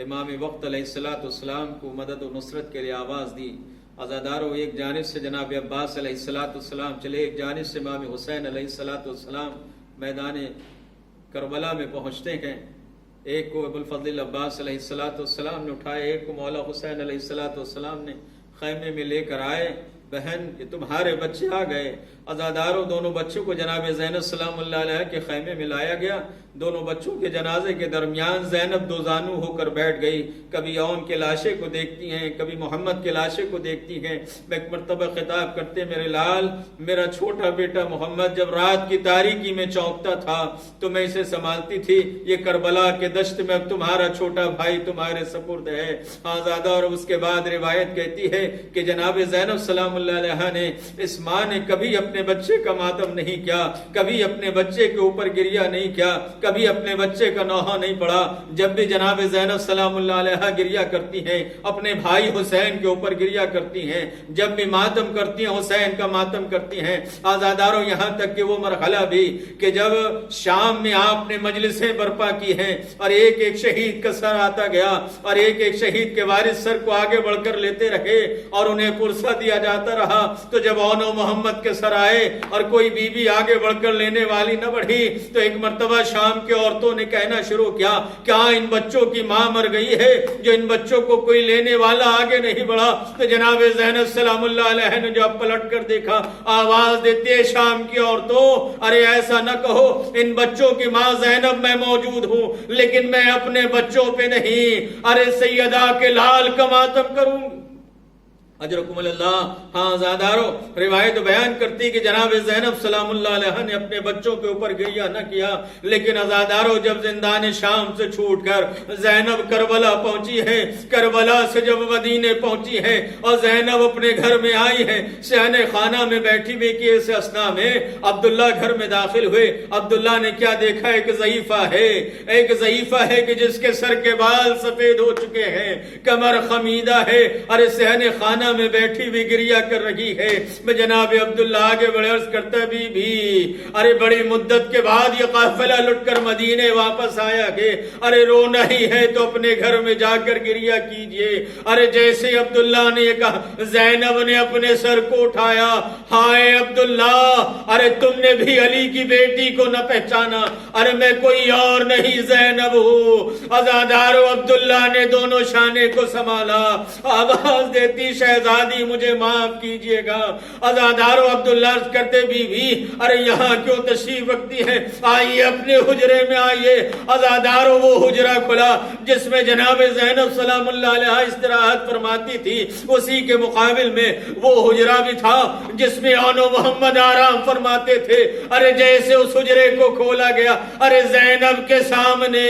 امام وقت علیہ السلام کو مدد و نصرت کے لیے آواز دی۔ عزاداروں، ایک جانب سے جناب عباس علیہ السلام چلے، ایک جانب سے امام حسین علیہ السلام میدان کربلا میں پہنچتے ہیں۔ ایک کو ابو الفضل عباس علیہ السلام نے اٹھایا، ایک کو مولا حسین علیہ السلام نے خیمے میں لے کر آئے۔ بہن، یہ تمہارے بچے آ گئے۔ عزاداروں، دونوں بچوں کو جناب زینب سلام اللہ علیہ کے خیمے میں لایا گیا۔ دونوں بچوں کے جنازے کے درمیان زینب دو زانو ہو کر بیٹھ گئی، کبھی اون کے لاشے کو دیکھتی ہیں، کبھی محمد کے لاشے کو دیکھتی ہیں۔ میں ایک مرتبہ خطاب کرتے، میرے لال، میرا چھوٹا بیٹا محمد جب رات کی تاریکی میں چونکتا تھا تو میں اسے سنبھالتی تھی، یہ کربلا کے دشت میں اب تمہارا چھوٹا بھائی تمہارے سپرد ہے۔ آزادہ، اور اس کے بعد روایت کہتی ہے کہ جناب زینب سلام اللہ علیہ نے، اس ماں نے کبھی اپنے بچے کا ماتم نہیں کیا، کبھی اپنے بچے کے اوپر گریہ نہیں کیا، کبھی اپنے بچے کا نوحہ نہیں پڑا۔ جب بھی جناب زینب سلام اللہ علیہ گریہ کرتی ہیں، اپنے بھائی حسین کے اوپر گریہ کرتی ہیں، جب بھی ماتم کرتی ہیں حسین کا ماتم کرتی ہیں۔ آزاداروں، یہاں تک کہ وہ مرحلہ بھی کہ جب شام میں آپ نے مجلسیں برپا کی ہیں اور ایک ایک شہید کا سر آتا گیا اور ایک ایک شہید کے وارث سر کو آگے بڑھ کر لیتے رہے اور انہیں پرسہ دیا جاتا رہا، تو جب اون و محمد کے سر آئے اور کوئی بی بی آگے بڑھ کر لینے والی نہ بڑھی تو ایک مرتبہ شام کے عورتوں نے کہنا شروع کیا ان بچوں کی ماں مر گئی ہے جو ان بچوں کو کوئی لینے والا آگے نہیں بڑھا؟ تو جناب زینب سلام اللہ علیہ نے جب پلٹ کر دیکھا، آواز دیتے ہیں شام کی عورتوں، ارے ایسا نہ کہو، ان بچوں کی ماں زینب میں موجود ہوں لیکن میں اپنے بچوں پہ نہیں، ارے سیدہ کے لال کا ماتم کروں گی۔ اجرکم اللہ۔ ہاں زادارو، روایت بیان کرتی کہ جناب زینب سلام اللہ علیہ نے اپنے بچوں کے اوپر گریہ نہ کیا، لیکن ازادارو جب زندان شام سے چھوٹ کر زینب کربلا پہنچی ہے، کربلا سے جب مدینے پہنچی ہے اور زینب اپنے گھر میں آئی ہے، صحن خانہ میں بیٹھی ہوئی کہ اس اسنا میں عبداللہ گھر میں داخل ہوئے۔ عبداللہ نے کیا دیکھا؟ ایک ضعیفہ ہے، ایک ضعیفہ ہے کہ جس کے سر کے بال سفید ہو چکے ہیں، کمر خمیدہ ہے، اور صحن خانہ میں بیٹھی ہوئی گریہ کر رہی ہے۔ میں جناب عبداللہ آگے بڑے عرض کرتا بھی ارے بڑی مدت کے بعد یہ قافلہ لٹ کر مدینے واپس آیا کہ ارے رونا ہی ہے تو اپنے گھر میں جا کر گریہ کیجئے۔ ارے جیسے عبداللہ نے یہ کہا، زینب نے اپنے سر کو اٹھایا، ہائے عبداللہ، ارے تم نے بھی علی کی بیٹی کو نہ پہچانا؟ ارے میں کوئی اور نہیں، زینب ہوں۔ عزادارو، عبداللہ نے دونوں شانے کو سنبھالا، آواز دیتی، شہزادی مجھے معاف کیجئے گا۔ عزادارو، عبداللہ کرتے بھی ارے یہاں کیوں تشریف رکھتی ہے؟ آئیے اپنے حجرے میں آئیے۔ عزادارو، وہ حجرہ کھلا جس میں جناب زینب سلام اللہ علیہ استراحت فرماتی تھی، اسی کے مقابل میں وہ حجرہ بھی تھا جس میں اون و محمد آرام فرماتے تھے۔ ارے جیسے اس حجرے کو کھولا گیا، ارے زینب کے سامنے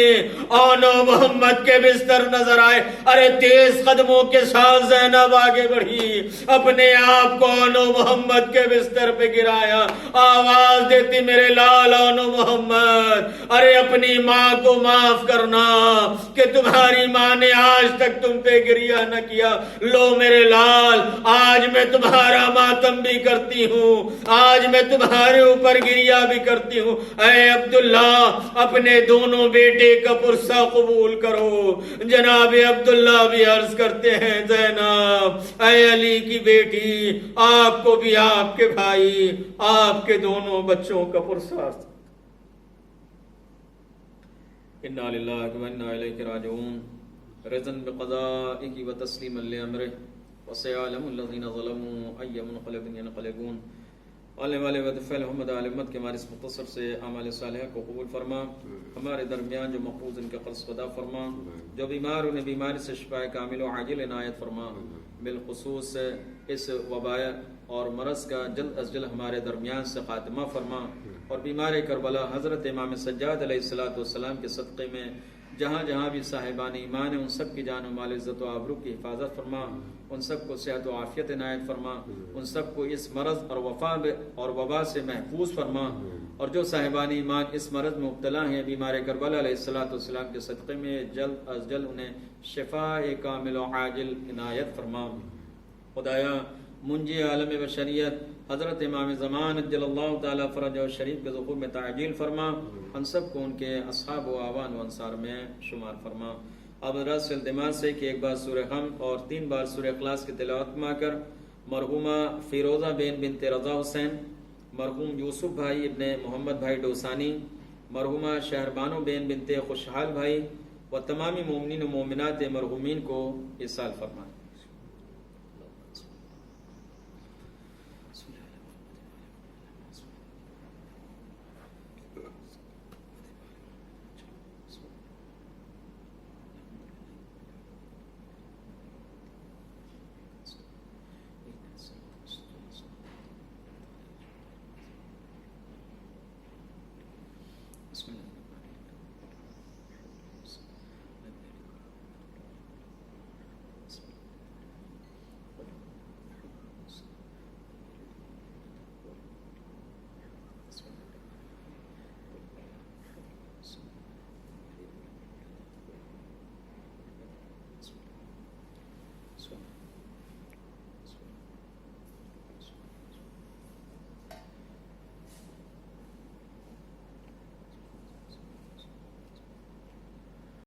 اون و محمد کے بستر نظر آئے۔ ارے تیز قدموں کے ساتھ زینب آگے بڑھی، اپنے آپ کو اون و محمد کے بستر پہ گرایا، آواز دیتی، میرے لال اون و محمد، ارے اپنی ماں کو معاف کرنا کہ تمہاری ماں نے آج تک تم پہ گریہ نہ کیا۔ لو میرے لال، آج میں تمہارا ماتم بھی کرتی ہوں، آج میں تمہارے اوپر گریہ بھی کرتی ہوں۔ اے عبداللہ، اپنے دونوں بیٹے کا پرسہ قبول کرو۔ جناب عبداللہ بھی عرض کرتے ہیں، زینب، اے علی کی بیٹی، آپ کو بھی آپ کے بھائی، آپ کے دونوں بچوں کا پرسہ۔ انا للہ و انا الیہ راجعون، رضا بقضائہ و تسلیما لامرہ، وسيعلم الذين ظلموا أي منقلب ينقلبون۔ آنے والے وظیفہ محمد علی امت کے ہمارے اس مختصر سے اعمال صالحہ کو قبول فرما، ہمارے درمیان جو مقبوض ان کے قرض ادا فرما، جو بیمار انہیں بیماری سے شفا کامل و عاجل عنایت فرما، بالخصوص اس وبا اور مرض کا جلد از جلد ہمارے درمیان سے خاتمہ فرما، اور بیمار کربلا حضرت امام سجاد علیہ السلام کے صدقے میں جہاں جہاں بھی صاحبان ایمان ہیں ان سب کی جان و مال عزت و آبرو کی حفاظت فرما، ان سب کو صحت و عافیت عنایت فرما، ان سب کو اس مرض اور وبا سے محفوظ فرما، اور جو صاحبان ایمان اس مرض میں مبتلا ہیں بیمار کربلا علیہ السلام کے صدقے میں جلد از جلد انہیں شفاء کامل و عاجل عنایت فرما۔ خدایا منجی عالم بشریت حضرت امام زمان اجل اللہ تعالیٰ فرج و شریف کے ظہور میں تعجیل فرما، ہم سب کو ان کے اصحاب و اعوان و انصار میں شمار فرما۔ اب ذرا سے التماس سے کہ ایک بار سورہ حمد اور 3 بار سورہ اخلاص کی تلاوت فرما کر مرحومہ فیروزہ بنت رضا حسین، مرحوم یوسف بھائی ابن محمد بھائی ڈوسانی، مرحومہ شہربانو بنت خوشحال بھائی و تمامی مومنین و مومنات مرحومین کو ایصال فرمائیں۔ بسم اللہ۔